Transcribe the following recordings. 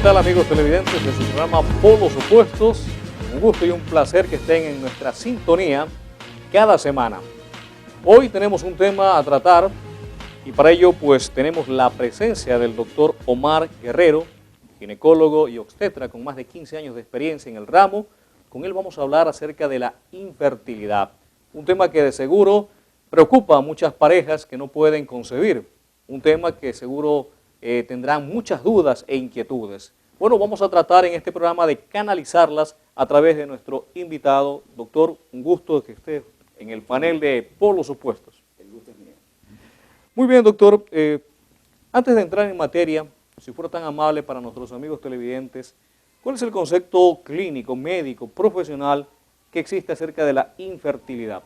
tal, amigos televidentes de su programa Polos Opuestos? Un gusto y un placer que estén en nuestra sintonía cada semana. Hoy tenemos un tema a tratar y para ello pues tenemos la presencia del doctor Omar Guerrero, ginecólogo y obstetra con más de 15 años de experiencia en el ramo. Con él vamos a hablar acerca de la infertilidad, un tema que de seguro preocupa a muchas parejas que no pueden concebir, un tema que seguro tendrán muchas dudas e inquietudes. Bueno, vamos a tratar en este programa de canalizarlas a través de nuestro invitado. Doctor, un gusto que esté en el panel de Polos Opuestos. El gusto es mío. Muy bien, doctor. Antes de entrar en materia, si fuera tan amable para nuestros amigos televidentes, ¿cuál es el concepto clínico, médico, profesional que existe acerca de la infertilidad?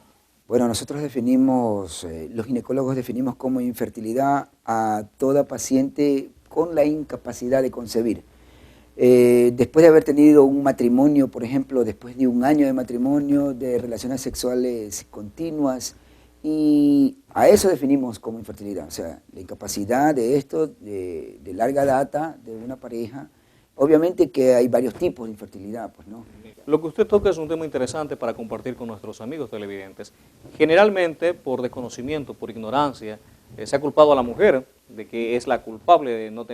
Bueno, nosotros definimos, los ginecólogos definimos como infertilidad a toda paciente con la incapacidad de concebir. Después de haber tenido un matrimonio, por ejemplo, después de un año de matrimonio, de relaciones sexuales continuas, y a eso definimos como infertilidad, o sea, la incapacidad de esto, de larga data, de una pareja. Obviamente que hay varios tipos de infertilidad, pues, ¿no? Lo que usted toca es un tema interesante para compartir con nuestros amigos televidentes. Generalmente, por desconocimiento, por ignorancia, se ha culpado a la mujer de que es la culpable de no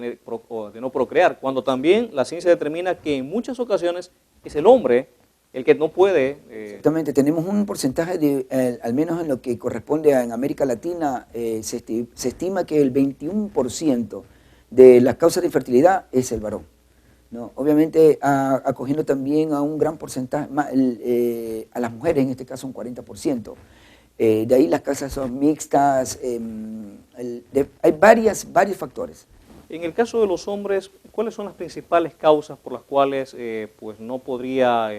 procrear, cuando también la ciencia determina que en muchas ocasiones es el hombre el que no puede. Exactamente, tenemos un porcentaje de, al menos en lo que corresponde en América Latina, se estima que el 21% de las causas de infertilidad es el varón, ¿no? Obviamente acogiendo también a un gran porcentaje, a las mujeres en este caso un 40%. De ahí las causas son mixtas, hay varios factores. En el caso de los hombres, ¿cuáles son las principales causas por las cuales pues no podría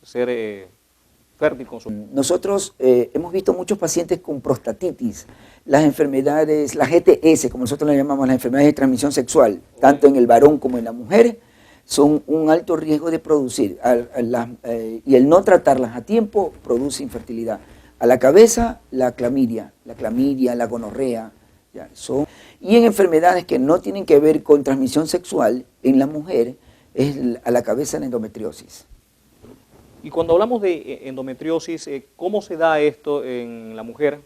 ser fértil con su... Nosotros hemos visto muchos pacientes con prostatitis, las enfermedades, las GTS, como nosotros las llamamos, las enfermedades de transmisión sexual, tanto en el varón como en la mujer, son un alto riesgo de producir, y el no tratarlas a tiempo produce infertilidad. A la cabeza, la clamidia, la gonorrea, ya, y en enfermedades que no tienen que ver con transmisión sexual, en la mujer, es a la cabeza la endometriosis. Y cuando hablamos de endometriosis, ¿cómo se da esto en la mujer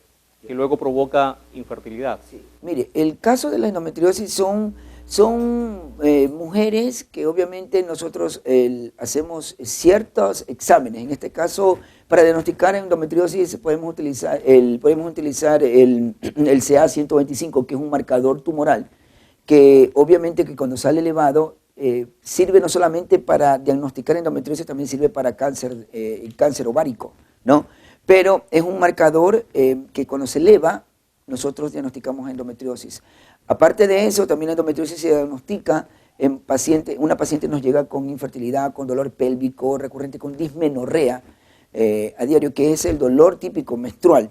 que luego provoca infertilidad? Sí. Mire, el caso de la endometriosis son mujeres que obviamente nosotros hacemos ciertos exámenes. En este caso, para diagnosticar endometriosis podemos utilizar el CA125, que es un marcador tumoral, que obviamente que cuando sale elevado sirve no solamente para diagnosticar endometriosis, también sirve para cáncer, cáncer ovárico, ¿no? Pero es un marcador que cuando se eleva, nosotros diagnosticamos endometriosis. Aparte de eso, también la endometriosis se diagnostica en pacientes. Una paciente nos llega con infertilidad, con dolor pélvico recurrente, con dismenorrea a diario, que es el dolor típico menstrual.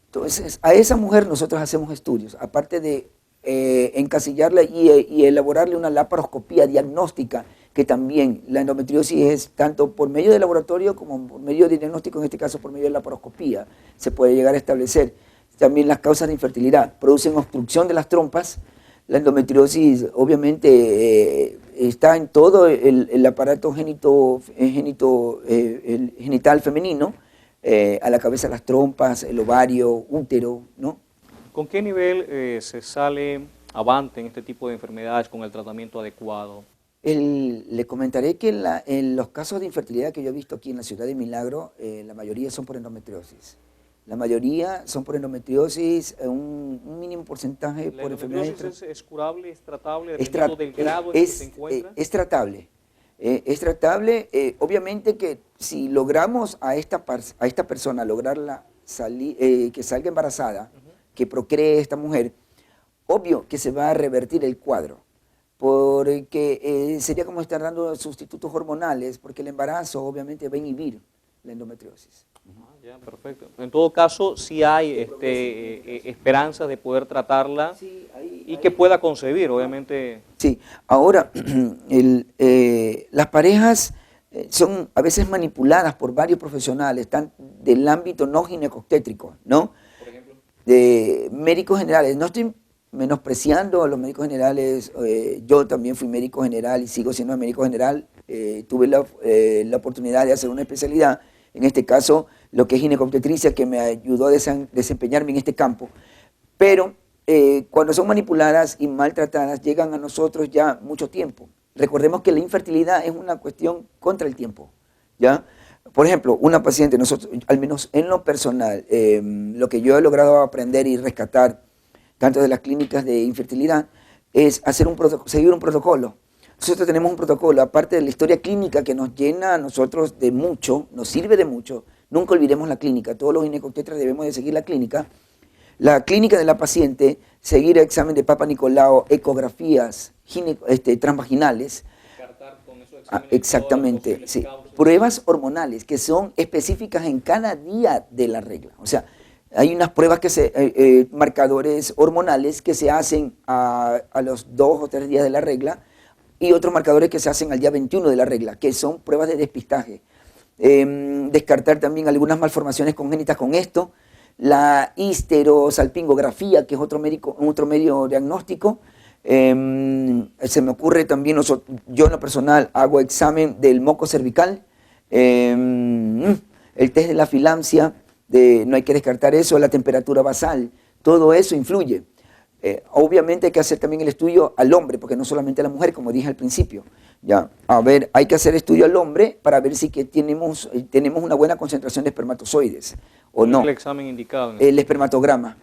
Entonces, a esa mujer nosotros hacemos estudios, aparte de encasillarla y elaborarle una laparoscopía diagnóstica, que también la endometriosis es tanto por medio de laboratorio como por medio de diagnóstico, en este caso por medio de laparoscopía, se puede llegar a establecer. También las causas de infertilidad producen obstrucción de las trompas. La endometriosis obviamente está en todo el aparato genital femenino, a la cabeza, las trompas, el ovario, útero, ¿no? ¿Con qué nivel se sale avante en este tipo de enfermedades con el tratamiento adecuado? Le comentaré que en los casos de infertilidad que yo he visto aquí en la ciudad de Milagro, la mayoría son por endometriosis. La mayoría son por endometriosis, un mínimo porcentaje por enfermedades. ¿La endometriosis es curable, es tratable, dependiendo del grado en que se encuentra? Es tratable. Es tratable. Obviamente que si logramos a esta persona lograrla que salga embarazada, que procree esta mujer, obvio que se va a revertir el cuadro, porque sería como estar dando sustitutos hormonales, porque el embarazo obviamente va a inhibir la endometriosis. Ya, perfecto. En todo caso, sí hay esperanzas de poder tratarla, sí, y que pueda concebir, obviamente. Sí, ahora, las parejas son a veces manipuladas por varios profesionales, están del ámbito no ginecobstétrico, ¿no? Por ejemplo. De médicos generales. No estoy menospreciando a los médicos generales. Yo también fui médico general y sigo siendo médico general. Tuve la oportunidad de hacer una especialidad, en este caso lo que es ginecobstetricia, que me ayudó a desempeñarme en este campo. Pero cuando son manipuladas y maltratadas, llegan a nosotros ya mucho tiempo. Recordemos que la infertilidad es una cuestión contra el tiempo, ¿ya? Por ejemplo, una paciente, nosotros, al menos en lo personal, lo que yo he logrado aprender y rescatar, tanto de las clínicas de infertilidad, es seguir un protocolo. Nosotros tenemos un protocolo, aparte de la historia clínica que nos llena a nosotros de mucho, nos sirve de mucho. Nunca olvidemos la clínica, todos los ginecobstetras debemos de seguir la clínica. La clínica de la paciente, seguir el examen de Papa Nicolau, ecografías transvaginales. Exactamente, sí. Pruebas hormonales que son específicas en cada día de la regla. O sea, hay unas pruebas marcadores hormonales que se hacen a los 2 o 3 días de la regla y otros marcadores que se hacen al día 21 de la regla, que son pruebas de despistaje. Descartar también algunas malformaciones congénitas con esto. La histerosalpingografía, que es otro medio diagnóstico. Se me ocurre también, yo en lo personal hago examen del moco cervical, el test de la filancia, no hay que descartar eso, la temperatura basal, todo eso influye. Obviamente hay que hacer también el estudio al hombre, porque no solamente a la mujer, como dije al principio. Ya, a ver, hay que hacer estudio al hombre para ver si tenemos una buena concentración de espermatozoides o no. El examen indicado. El espermatograma.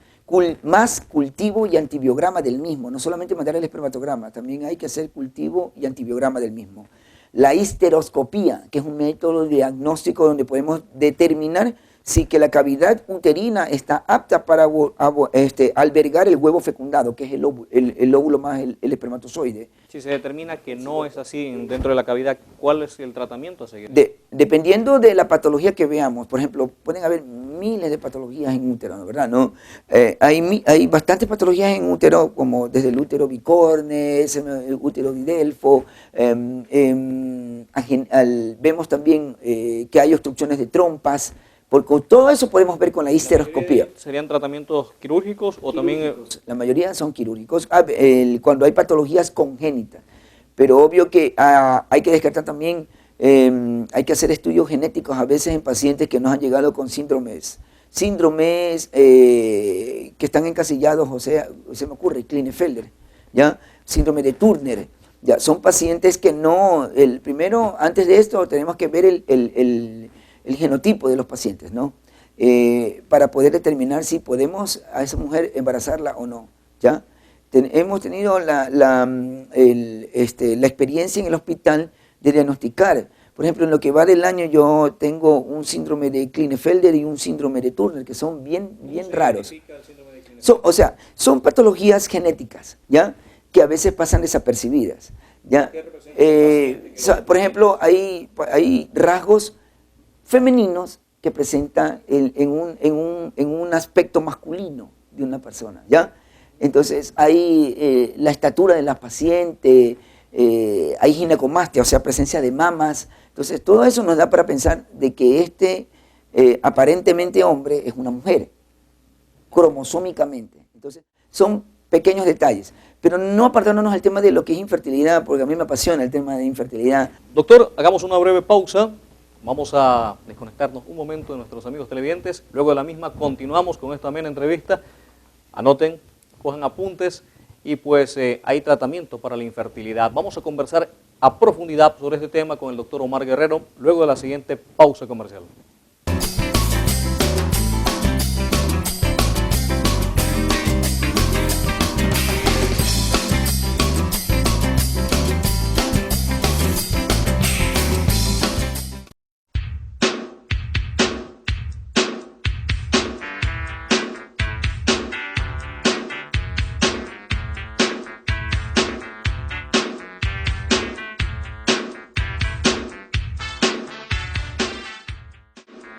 Más cultivo y antibiograma del mismo. No solamente mandar el espermatograma, también hay que hacer cultivo y antibiograma del mismo. La histeroscopía, que es un método diagnóstico donde podemos determinar si que la cavidad uterina está apta para albergar el huevo fecundado, que es el óvulo más el espermatozoide. Si se determina que no es así dentro de la cavidad, ¿cuál es el tratamiento a seguir? Dependiendo de la patología que veamos, por ejemplo, pueden haber miles de patologías en útero, ¿verdad? ¿No? Hay bastantes patologías en útero, como desde el útero bicorne, el útero bidelfo, vemos también que hay obstrucciones de trompas, porque todo eso podemos ver con la histeroscopía. ¿Serían tratamientos quirúrgicos o también...? La mayoría son quirúrgicos, cuando hay patologías congénitas. Pero obvio que hay que descartar también, hay que hacer estudios genéticos a veces en pacientes que nos han llegado con síndromes que están encasillados, o sea, se me ocurre, Klinefelter, ¿ya? Síndrome de Turner. Ya, son pacientes que no, primero, antes de esto, tenemos que ver el genotipo de los pacientes, ¿no? Para poder determinar si podemos a esa mujer embarazarla o no, ¿ya? Hemos tenido la experiencia en el hospital de diagnosticar. Por ejemplo, en lo que va del año yo tengo un síndrome de Klinefelter y un síndrome de Turner, que son bien raros. O sea, son patologías genéticas, ¿ya? Que a veces pasan desapercibidas, ¿ya? Por ejemplo, hay rasgos femeninos que presentan en un aspecto masculino de una persona, ¿ya? Entonces hay la estatura de la paciente, hay ginecomastia, o sea, presencia de mamas. Entonces todo eso nos da para pensar de que aparentemente hombre es una mujer, cromosómicamente. Entonces son pequeños detalles, pero no apartándonos del tema de lo que es infertilidad, porque a mí me apasiona el tema de infertilidad. Doctor, hagamos una breve pausa. Vamos a desconectarnos un momento de nuestros amigos televidentes. Luego de la misma continuamos con esta amena entrevista. Anoten, cojan apuntes y pues hay tratamiento para la infertilidad. Vamos a conversar a profundidad sobre este tema con el doctor Omar Guerrero luego de la siguiente pausa comercial.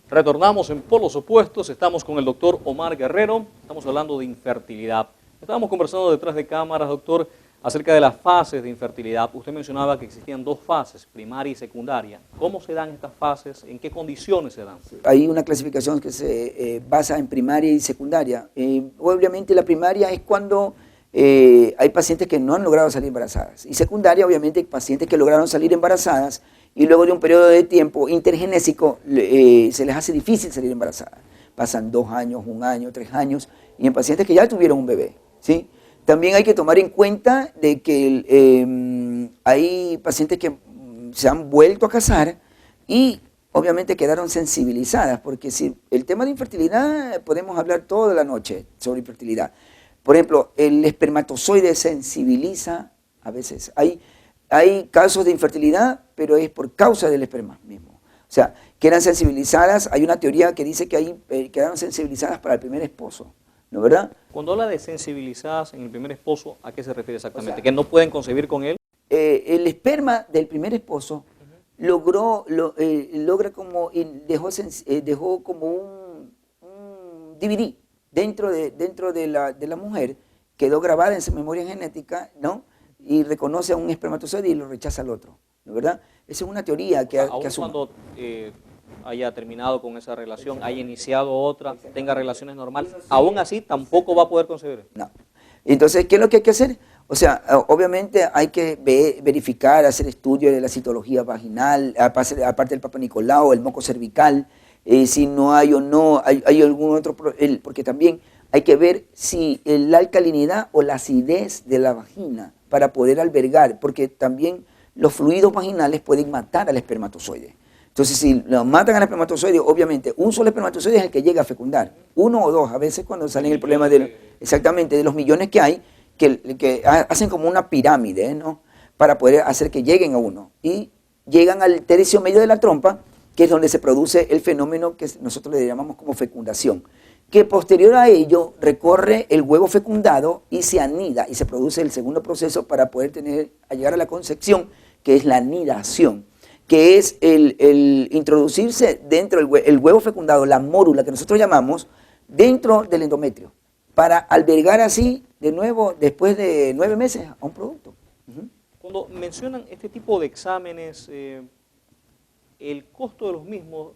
Retornamos en Polos Opuestos, estamos con el doctor Omar Guerrero, estamos hablando de infertilidad. Estábamos conversando detrás de cámaras, doctor, acerca de las fases de infertilidad. Usted mencionaba que existían 2 fases, primaria y secundaria. ¿Cómo se dan estas fases? ¿En qué condiciones se dan? Hay una clasificación que se basa en primaria y secundaria. Obviamente la primaria es cuando hay pacientes que no han logrado salir embarazadas. Y secundaria, obviamente, pacientes que lograron salir embarazadas y luego de un periodo de tiempo intergenésico se les hace difícil salir embarazadas. Pasan 2 años, 1 año, 3 años, y en pacientes que ya tuvieron un bebé, ¿sí? También hay que tomar en cuenta de que hay pacientes que se han vuelto a casar y obviamente quedaron sensibilizadas, porque si el tema de infertilidad podemos hablar toda la noche sobre infertilidad. Por ejemplo, el espermatozoide sensibiliza a veces. Hay casos de infertilidad, pero es por causa del esperma mismo. O sea, quedan sensibilizadas, hay una teoría que dice que quedaron sensibilizadas para el primer esposo, ¿no verdad? Cuando habla de sensibilizadas en el primer esposo, ¿a qué se refiere exactamente? O sea, ¿que no pueden concebir con él? El esperma del primer esposo logra como, dejó como un DVD dentro de la mujer, quedó grabada en su memoria genética, ¿no? Y reconoce a un espermatozoide y lo rechaza al otro, ¿no verdad? Esa es una teoría que asume. Cuando haya terminado con esa relación, haya iniciado otra, tenga relaciones normales, aún así tampoco va a poder concebir. No. Entonces, ¿qué es lo que hay que hacer? O sea, obviamente hay que verificar, hacer estudios de la citología vaginal, aparte del Papa Nicolau, el moco cervical, si no hay o no, hay algún otro, porque también hay que ver si la alcalinidad o la acidez de la vagina para poder albergar, porque también los fluidos vaginales pueden matar al espermatozoide. Entonces, si lo matan al espermatozoide, obviamente, un solo espermatozoide es el que llega a fecundar. 1 o 2, a veces cuando salen el problema exactamente de los millones que hay, que hacen como una pirámide, ¿no? Para poder hacer que lleguen a uno. Y llegan al tercio medio de la trompa, que es donde se produce el fenómeno que nosotros le llamamos como fecundación, que posterior a ello recorre el huevo fecundado y se anida, y se produce el segundo proceso para poder llegar a la concepción, que es la anidación, que es el introducirse dentro del huevo fecundado, la mórula que nosotros llamamos, dentro del endometrio, para albergar así, de nuevo, después de 9 meses, a un producto. Cuando mencionan este tipo de exámenes, el costo de los mismos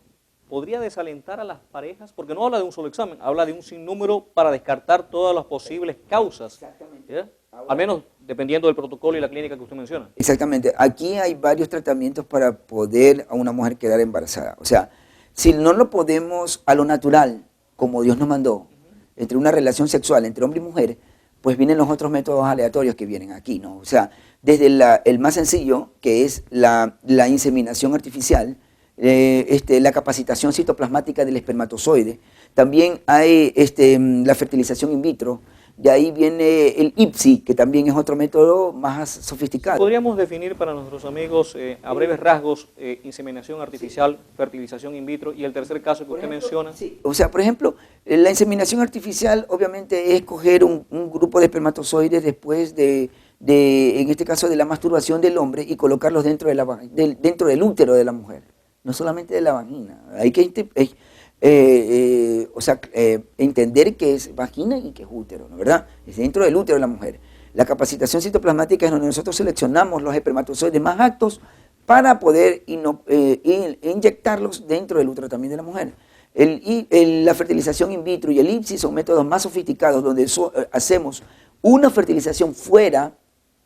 podría desalentar a las parejas, porque no habla de un solo examen, habla de un sinnúmero para descartar todas las posibles causas. Exactamente. Al menos dependiendo del protocolo y la clínica que usted menciona. Exactamente. Aquí hay varios tratamientos para poder a una mujer quedar embarazada. O sea, si no lo podemos a lo natural, como Dios nos mandó, entre una relación sexual entre hombre y mujer, pues vienen los otros métodos aleatorios que vienen aquí, ¿no? O sea, desde el más sencillo, que es la inseminación artificial, la capacitación citoplasmática del espermatozoide, también hay la fertilización in vitro, de ahí viene el IPSI, que también es otro método más sofisticado. ¿Podríamos definir para nuestros amigos a breves rasgos inseminación artificial, fertilización in vitro y el tercer caso que usted menciona? Sí. O sea, por ejemplo, la inseminación artificial obviamente es coger un grupo de espermatozoides después en este caso, de la masturbación del hombre y colocarlos dentro del útero de la mujer, no solamente de la vagina. Hay que entender que es vagina y que es útero, ¿no verdad? Es dentro del útero de la mujer. La capacitación citoplasmática es donde nosotros seleccionamos los espermatozoides más aptos para poder inyectarlos dentro del útero también de la mujer. La fertilización in vitro y el IPSI son métodos más sofisticados donde hacemos una fertilización fuera,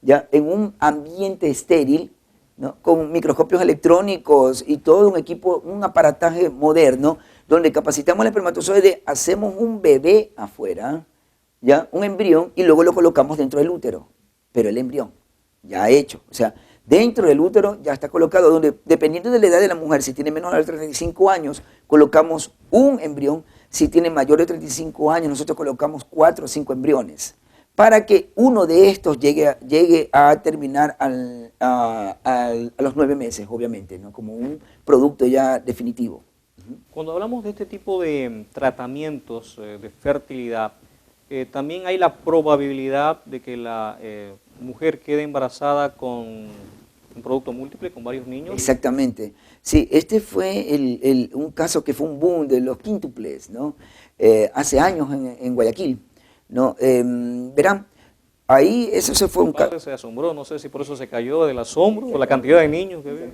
ya en un ambiente estéril, ¿no? Con microscopios electrónicos y todo un equipo, un aparataje moderno, donde capacitamos al espermatozoide, hacemos un bebé afuera, ¿ya? Un embrión, y luego lo colocamos dentro del útero, pero el embrión ya hecho, o sea, dentro del útero ya está colocado, donde dependiendo de la edad de la mujer, si tiene menos de 35 años, colocamos un embrión, si tiene mayor de 35 años, nosotros colocamos 4 o 5 embriones, para que uno de estos llegue a terminar a los 9 meses, obviamente, ¿no? Como un producto ya definitivo. Cuando hablamos de este tipo de tratamientos de fertilidad, también hay la probabilidad de que la mujer quede embarazada con un producto múltiple, con varios niños. Exactamente. Sí, este fue un caso que fue un boom de los quíntuples, ¿no? Hace años en Guayaquil, ¿no? Verán, ahí eso se fue un caso. Se asombró, no sé si por eso se cayó del asombro o la cantidad de niños que había.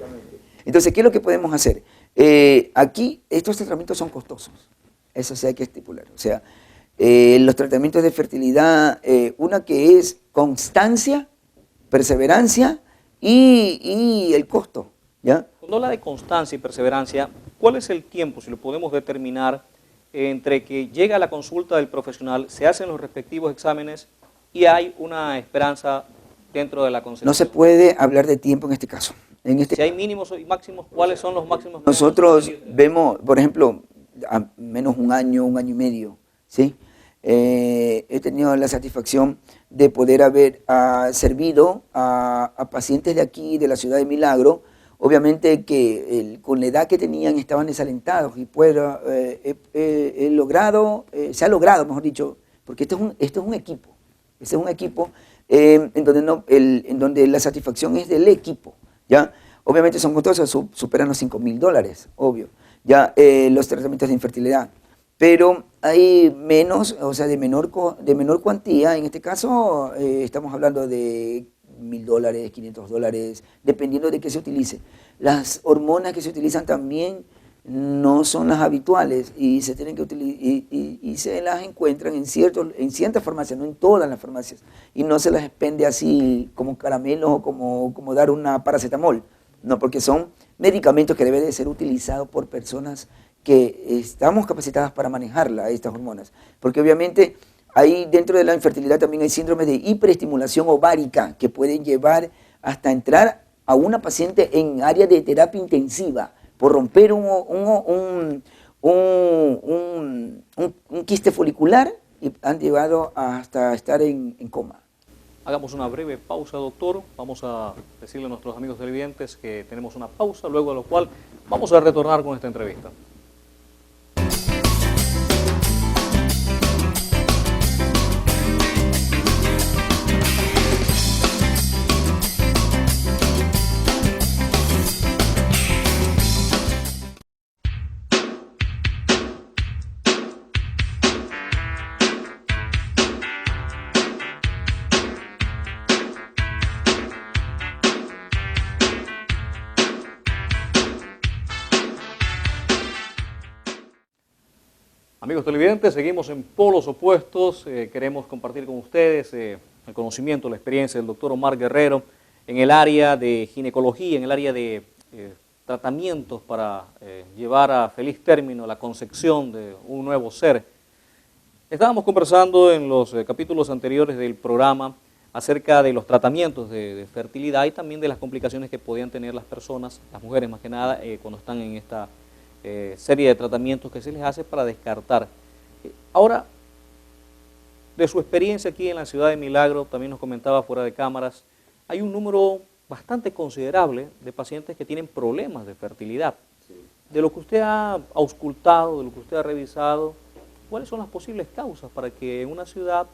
Entonces, ¿qué es lo que podemos hacer? Aquí estos tratamientos son costosos, eso sí hay que estipular. O sea, Los tratamientos de fertilidad, una que es constancia, perseverancia y el costo, ¿ya? Cuando habla de constancia y perseverancia, ¿cuál es el tiempo, si lo podemos determinar, entre que llega la consulta del profesional, se hacen los respectivos exámenes y hay una esperanza dentro de la concepción? No se puede hablar de tiempo en este caso. Si hay mínimos y máximos, ¿cuáles son los máximos? Nosotros vemos, por ejemplo, a menos un año y medio, ¿sí? He tenido la satisfacción de poder haber servido a pacientes de aquí, de la ciudad de Milagro. Obviamente que con la edad que tenían estaban desalentados y pues, se ha logrado, mejor dicho, porque esto es un equipo. Este es un equipo en donde la satisfacción es del equipo, ¿ya? Obviamente son costosos, superan los $5.000, obvio, ya los tratamientos de infertilidad. Pero hay menos, o sea, de menor cuantía. En este caso estamos hablando de $1.000, $500, dependiendo de qué se utilice. Las hormonas que se utilizan también no son las habituales y se tienen que y se las encuentran en ciertas farmacias, no en todas las farmacias, y no se las expende así como caramelos o como dar una paracetamol, no, porque son medicamentos que deben de ser utilizados por personas que estamos capacitadas para manejarla, estas hormonas, porque obviamente ahí dentro de la infertilidad también hay síndromes de hiperestimulación ovárica que pueden llevar hasta entrar a una paciente en área de terapia intensiva por romper un quiste folicular y han llevado hasta estar en coma. Hagamos una breve pausa, doctor. Vamos a decirle a nuestros amigos televidentes que tenemos una pausa, luego de lo cual vamos a retornar con esta entrevista. Amigos televidentes, seguimos en polos opuestos. Queremos compartir con ustedes el conocimiento, la experiencia del doctor Omar Guerrero en el área de ginecología, en el área de tratamientos para llevar a feliz término la concepción de un nuevo ser. Estábamos conversando en los capítulos anteriores del programa acerca de los tratamientos de fertilidad y también de las complicaciones que podían tener las personas, las mujeres más que nada, cuando están en esta serie de tratamientos que se les hace para descartar. Ahora, de su experiencia aquí en la ciudad de Milagro, también nos comentaba fuera de cámaras, hay un número bastante considerable de pacientes que tienen problemas de fertilidad. Sí. De lo que usted ha auscultado, de lo que usted ha revisado, ¿cuáles son las posibles causas para que en una ciudad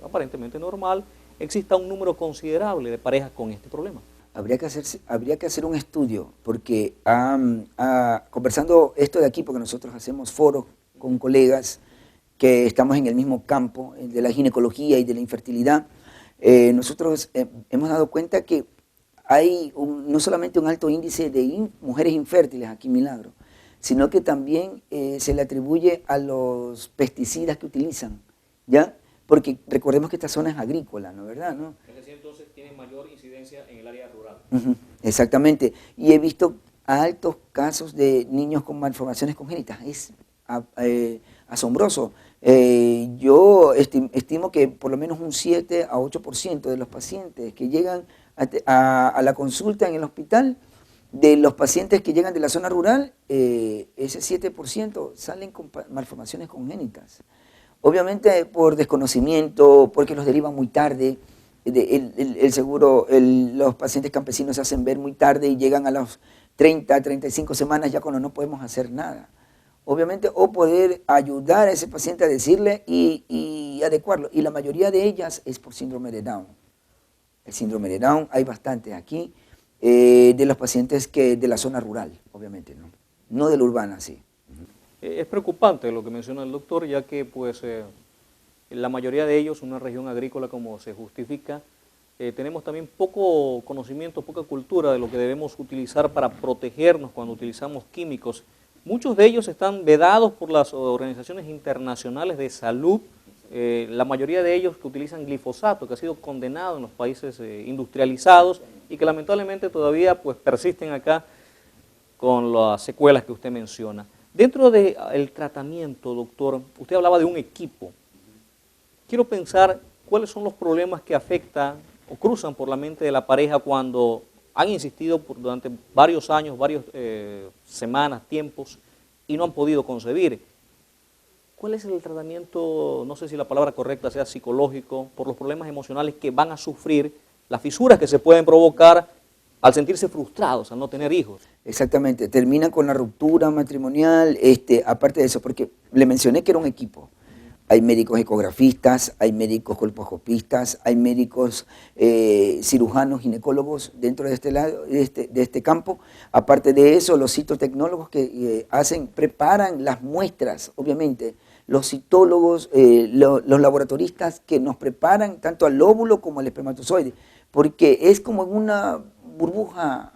aparentemente normal exista un número considerable de parejas con este problema? Habría que hacer un estudio, porque conversando esto de aquí, porque nosotros hacemos foros con colegas que estamos en el mismo campo de la ginecología y de la infertilidad, nosotros hemos dado cuenta que hay no solamente un alto índice de mujeres infértiles aquí en Milagro, sino que también se le atribuye a los pesticidas que utilizan, ¿ya? Porque recordemos que esta zona es agrícola, ¿no es verdad? ¿No? Es decir, entonces tiene mayor incidencia en el área rural. Exactamente. Y he visto altos casos de niños con malformaciones congénitas. Es asombroso. Yo estimo que por lo menos un 7 a 8% de los pacientes que llegan a la consulta en el hospital, de los pacientes que llegan de la zona rural, ese 7% salen con malformaciones congénitas. Obviamente por desconocimiento, porque los derivan muy tarde, los pacientes campesinos se hacen ver muy tarde y llegan a las 30, 35 semanas ya cuando no podemos hacer nada. Obviamente, o poder ayudar a ese paciente a decirle y adecuarlo. Y la mayoría de ellas es por síndrome de Down. El síndrome de Down hay bastantes aquí, de los pacientes de la zona rural, obviamente, no de la urbana, sí. Es preocupante lo que menciona el doctor, ya que pues la mayoría de ellos, una región agrícola como se justifica, tenemos también poco conocimiento, poca cultura de lo que debemos utilizar para protegernos cuando utilizamos químicos. Muchos de ellos están vedados por las organizaciones internacionales de salud la mayoría de ellos que utilizan glifosato, que ha sido condenado en los países industrializados y que lamentablemente todavía pues persisten acá con las secuelas que usted menciona. Dentro del tratamiento, doctor, usted hablaba de un equipo. Quiero pensar cuáles son los problemas que afectan o cruzan por la mente de la pareja cuando han insistido durante varios años, varias semanas, tiempos, y no han podido concebir. ¿Cuál es el tratamiento, no sé si la palabra correcta sea psicológico, por los problemas emocionales que van a sufrir, las fisuras que se pueden provocar al sentirse frustrados, al no tener hijos? Exactamente, termina con la ruptura matrimonial, aparte de eso, porque le mencioné que era un equipo. Hay médicos ecografistas, hay médicos colposcopistas, hay médicos cirujanos, ginecólogos dentro de este campo. Aparte de eso, los citotecnólogos que preparan las muestras, obviamente, los citólogos, los laboratoristas que nos preparan tanto al óvulo como al espermatozoide, porque es como en una burbuja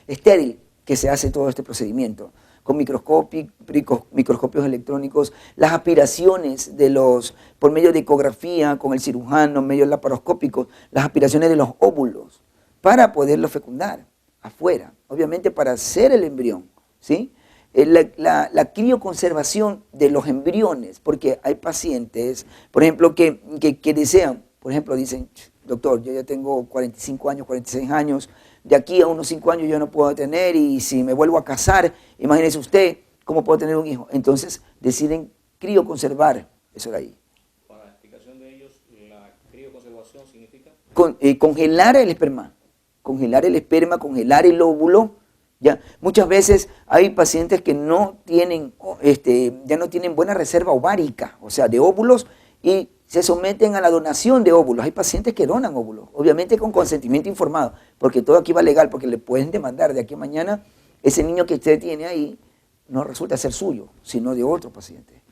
estéril que se hace todo este procedimiento, con microscopios electrónicos, las aspiraciones por medio de ecografía, con el cirujano, medio laparoscópico, las aspiraciones de los óvulos, para poderlo fecundar afuera, obviamente para hacer el embrión, ¿sí? La crioconservación de los embriones, porque hay pacientes, por ejemplo, que desean, por ejemplo, dicen, doctor, yo ya tengo 45 años, 46 años, de aquí a unos 5 años yo no puedo tener, y si me vuelvo a casar, imagínese usted cómo puedo tener un hijo. Entonces deciden crioconservar eso de ahí. Para la explicación de ellos, la crioconservación significa congelar el esperma, congelar el óvulo. Ya, muchas veces hay pacientes que no tienen, ya no tienen buena reserva ovárica, o sea, de óvulos, y se someten a la donación de óvulos. Hay pacientes que donan óvulos, obviamente con consentimiento informado, porque todo aquí va legal, porque le pueden demandar de aquí a mañana, ese niño que usted tiene ahí no resulta ser suyo, sino de otro paciente,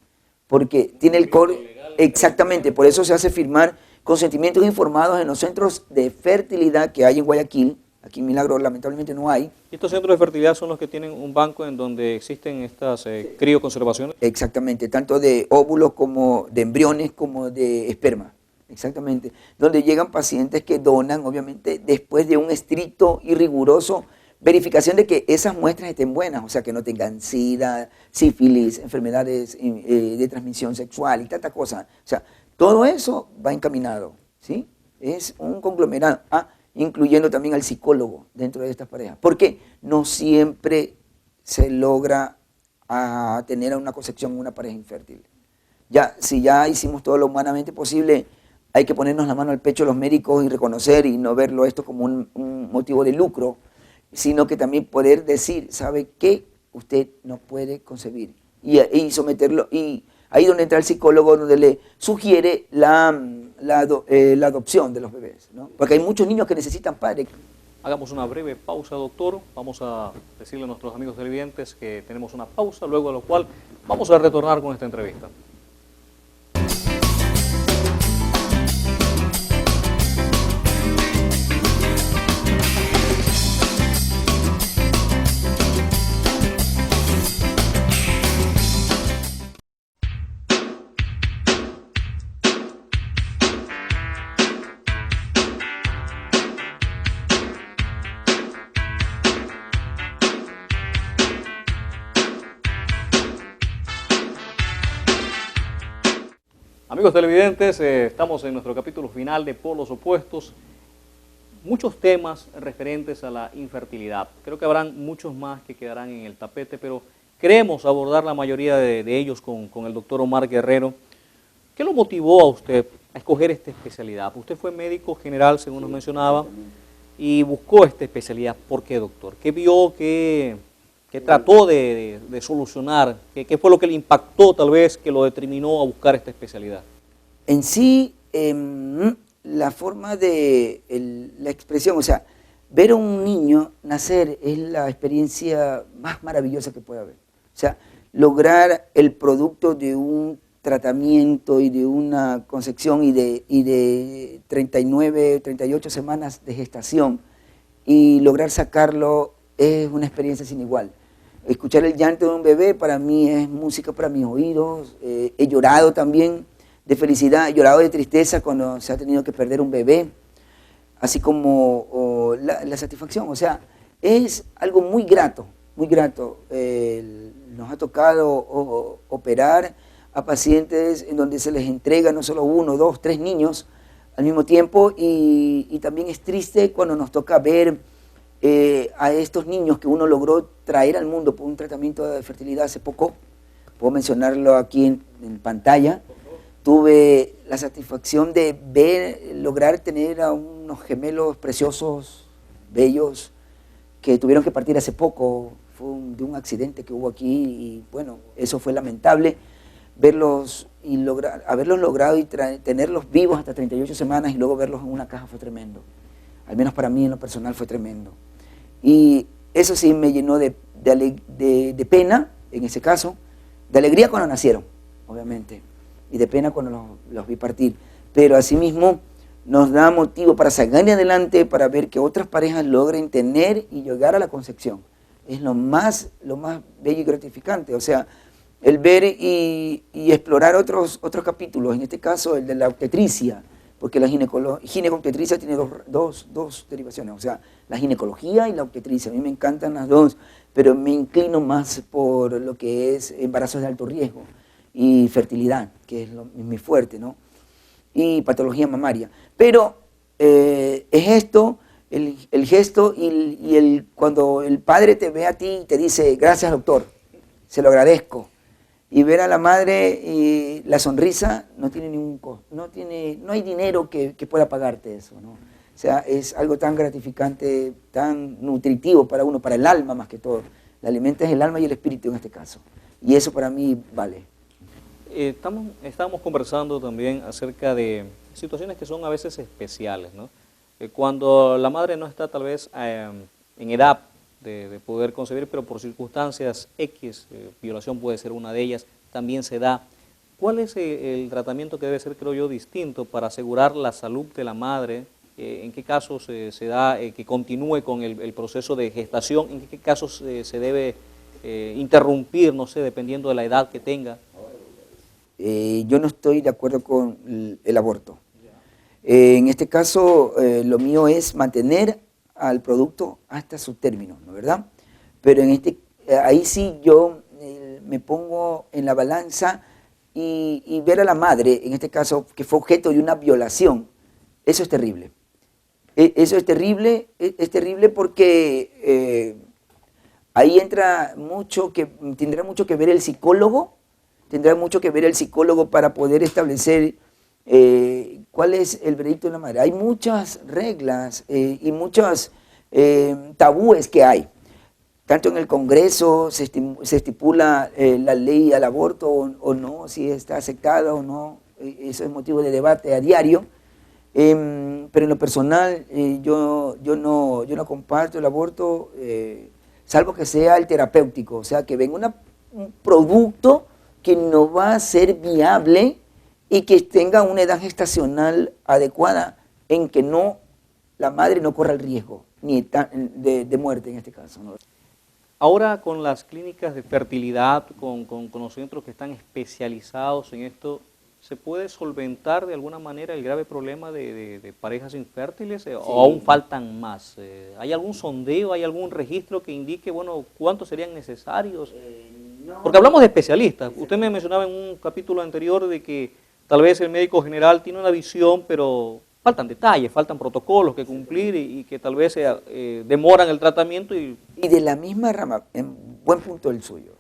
porque tiene el código, exactamente, por eso se hace firmar consentimientos informados en los centros de fertilidad que hay en Guayaquil. Aquí en Milagro lamentablemente no hay. ¿Y estos centros de fertilidad son los que tienen un banco en donde existen estas crioconservaciones? Exactamente, tanto de óvulos como de embriones como de esperma. Exactamente, donde llegan pacientes que donan, obviamente, después de un estricto y riguroso verificación de que esas muestras estén buenas, o sea, que no tengan SIDA, sífilis, enfermedades de transmisión sexual y tanta cosa. O sea, todo eso va encaminado, ¿sí? Es un conglomerado. Incluyendo también al psicólogo dentro de estas parejas, porque no siempre se logra tener una concepción en una pareja infértil. Si ya hicimos todo lo humanamente posible, hay que ponernos la mano al pecho los médicos y reconocer y no verlo esto como un motivo de lucro, sino que también poder decir, ¿sabe qué? Usted no puede concebir y someterlo, y ahí donde entra el psicólogo, donde le sugiere la adopción de los bebés, ¿no? Porque hay muchos niños que necesitan padres. Hagamos una breve pausa, doctor. Vamos a decirle a nuestros amigos televidentes que tenemos una pausa, luego de lo cual vamos a retornar con esta entrevista. Amigos televidentes, estamos en nuestro capítulo final de Polos Opuestos. Muchos temas referentes a la infertilidad. Creo que habrán muchos más que quedarán en el tapete, pero queremos abordar la mayoría de ellos con el doctor Omar Guerrero. ¿Qué lo motivó a usted a escoger esta especialidad? Usted fue médico general, según nos mencionaba, y buscó esta especialidad. ¿Por qué, doctor? ¿Qué vio? ¿Qué trató de solucionar? ¿Qué fue lo que le impactó, tal vez, que lo determinó a buscar esta especialidad? En sí, la forma de la expresión, o sea, ver a un niño nacer es la experiencia más maravillosa que puede haber. O sea, lograr el producto de un tratamiento y de una concepción y de 39, 38 semanas de gestación y lograr sacarlo es una experiencia sin igual. Escuchar el llanto de un bebé para mí es música para mis oídos. He llorado también de felicidad, he llorado de tristeza cuando se ha tenido que perder un bebé, así como la satisfacción. O sea, es algo muy grato, muy grato. Nos ha tocado operar a pacientes en donde se les entrega no solo 1, 2, 3 niños al mismo tiempo, y también es triste cuando nos toca ver a estos niños que uno logró traer al mundo por un tratamiento de fertilidad hace poco. Puedo mencionarlo aquí en pantalla. Tuve la satisfacción de lograr tener a unos gemelos preciosos, bellos, que tuvieron que partir hace poco. Fue de un accidente que hubo aquí y bueno, eso fue lamentable. Verlos y haberlos logrado y tenerlos vivos hasta 38 semanas y luego verlos en una caja fue tremendo. Al menos para mí en lo personal fue tremendo. Y eso sí me llenó de pena, en ese caso, de alegría cuando nacieron, obviamente, y de pena cuando los vi partir. Pero asimismo nos da motivo para salir adelante, para ver que otras parejas logren tener y llegar a la concepción. Es lo más bello y gratificante. O sea, el ver y explorar otros capítulos, en este caso el de la obstetricia, porque la ginecobstetricia tiene dos derivaciones, o sea, la ginecología y la obstetricia. A mí me encantan las dos, pero me inclino más por lo que es embarazos de alto riesgo y fertilidad, que es mi fuerte, ¿no? Y patología mamaria. Pero es esto, el gesto y cuando el padre te ve a ti y te dice, gracias doctor, se lo agradezco. Y ver a la madre y la sonrisa no tiene ningún costo, no hay dinero que pueda pagarte eso, ¿no? O sea, es algo tan gratificante, tan nutritivo para uno, para el alma más que todo. El alimento es el alma y el espíritu en este caso. Y eso para mí vale. Estábamos conversando también acerca de situaciones que son a veces especiales, ¿no? Cuando la madre no está tal vez en edad de poder concebir, pero por circunstancias X, violación puede ser una de ellas, también se da. ¿Cuál es el tratamiento que debe ser, creo yo, distinto para asegurar la salud de la madre? ¿En qué casos se da que continúe con el proceso de gestación? ¿En qué casos se debe interrumpir, no sé, dependiendo de la edad que tenga? Yo no estoy de acuerdo con el aborto. En este caso, lo mío es mantener al producto hasta su término, ¿no es verdad? Pero ahí sí yo me pongo en la balanza y ver a la madre, en este caso, que fue objeto de una violación, eso es terrible. Eso es terrible porque ahí tendrá mucho que ver el psicólogo, para poder establecer cuál es el veredicto de la madre. Hay muchas reglas y muchos tabúes que hay. Tanto en el Congreso se estipula la ley al aborto o no, si está aceptada o no. Eso es motivo de debate a diario. Pero en lo personal yo no comparto el aborto, salvo que sea el terapéutico, o sea, que venga un producto que no va a ser viable y que tenga una edad gestacional adecuada en que la madre no corra el riesgo ni de muerte en este caso, ¿no? Ahora con las clínicas de fertilidad, con los centros que están especializados en esto, ¿se puede solventar de alguna manera el grave problema de parejas infértiles sí, o aún faltan más? ¿Hay algún sondeo, hay algún registro que indique, bueno, cuántos serían necesarios? No. Porque hablamos de especialistas. Usted me mencionaba en un capítulo anterior de que tal vez el médico general tiene una visión, pero faltan detalles, faltan protocolos que cumplir y que tal vez demoran el tratamiento. Y de la misma rama, en buen punto el suyo,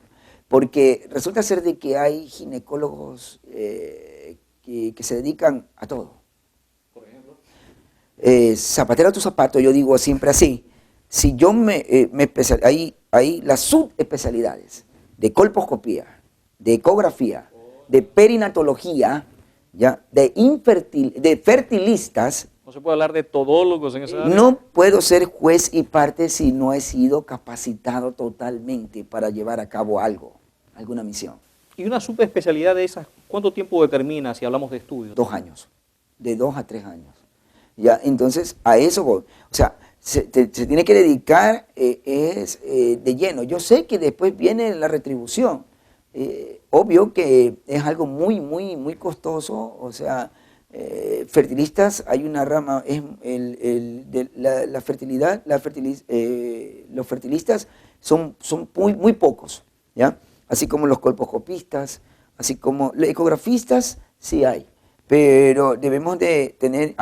porque resulta ser de que hay ginecólogos que se dedican a todo. Por ejemplo, zapatero a tu zapato, yo digo siempre así. Si yo hay las subespecialidades de colposcopía, de ecografía, de perinatología, ¿ya? de fertilistas. No se puede hablar de todólogos en esa área. No puedo ser juez y parte si no he sido capacitado totalmente para llevar a cabo alguna misión. ¿Y una subespecialidad de esas, cuánto tiempo determina si hablamos de estudios? 2 años, de 2 a 3 años. ¿ya? Entonces, a eso voy. O sea, se tiene que dedicar de lleno. Yo sé que después viene la retribución. Obvio que es algo muy, muy, muy costoso. O sea, fertilistas, hay una rama, es de la fertilidad, los fertilistas son muy, muy pocos, ¿ya? Así como los colposcopistas, así como los ecografistas, sí hay. Pero debemos de tener,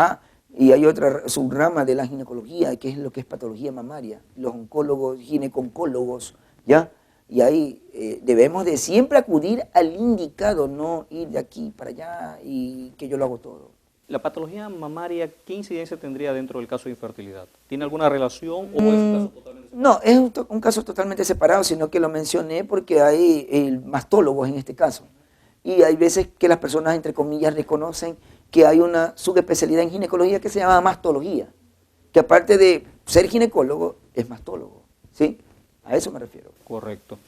y hay otra subrama de la ginecología, que es lo que es patología mamaria, los oncólogos, gineconcólogos, ¿ya? Y ahí debemos de siempre acudir al indicado, no ir de aquí para allá y que yo lo hago todo. La patología mamaria, ¿qué incidencia tendría dentro del caso de infertilidad? ¿Tiene alguna relación o es un caso totalmente separado? No, es un caso totalmente separado, sino que lo mencioné porque hay mastólogos en este caso. Y hay veces que las personas, entre comillas, reconocen que hay una subespecialidad en ginecología que se llama mastología, que aparte de ser ginecólogo, es mastólogo, ¿sí? A eso me refiero. Correcto.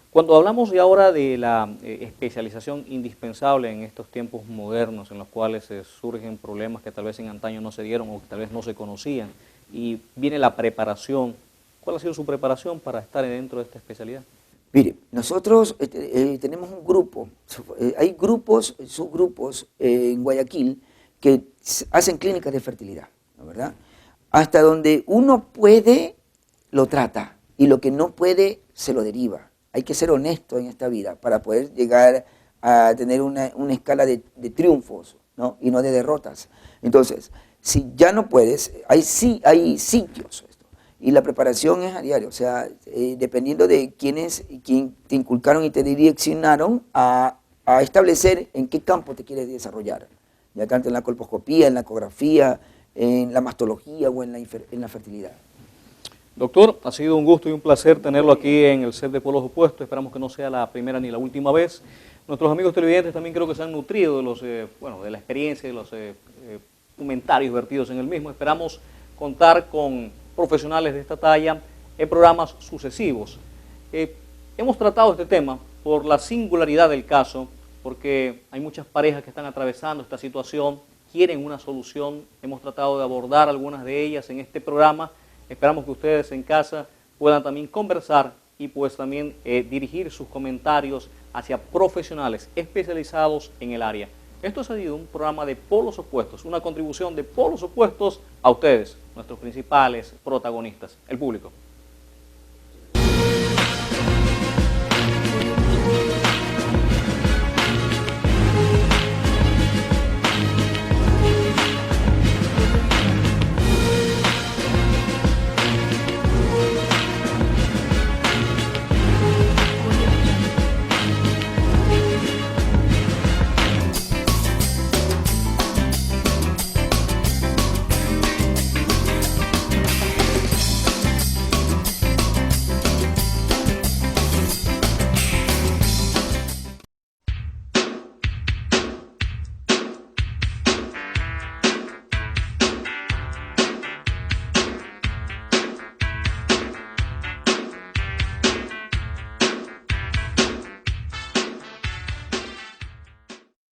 Cuando hablamos de ahora de la especialización indispensable en estos tiempos modernos en los cuales surgen problemas que tal vez en antaño no se dieron o que tal vez no se conocían, y viene la preparación, ¿cuál ha sido su preparación para estar dentro de esta especialidad? Mire, nosotros tenemos un grupo, hay grupos, subgrupos en Guayaquil que hacen clínicas de fertilidad, ¿no, verdad? Hasta donde uno puede, lo trata, y lo que no puede, se lo deriva. Hay que ser honesto en esta vida para poder llegar a tener una escala de triunfos, ¿no? Y no de derrotas. Entonces, si ya no puedes, hay sitios. Y la preparación es a diario, o sea, dependiendo de quién te inculcaron y te direccionaron a establecer en qué campo te quieres desarrollar, ya tanto en la colposcopía, en la ecografía, en la mastología o en la fertilidad. Doctor, ha sido un gusto y un placer tenerlo aquí en el set de Polos Opuestos. Esperamos que no sea la primera ni la última vez. Nuestros amigos televidentes también creo que se han nutrido de de la experiencia y los comentarios vertidos en el mismo. Esperamos contar con profesionales de esta talla en programas sucesivos. Hemos tratado este tema por la singularidad del caso, porque hay muchas parejas que están atravesando esta situación, quieren una solución. Hemos tratado de abordar algunas de ellas en este programa. Esperamos que ustedes en casa puedan también conversar y pues también dirigir sus comentarios hacia profesionales especializados en el área. Esto ha sido un programa de Polos Opuestos, una contribución de Polos Opuestos a ustedes, nuestros principales protagonistas, el público.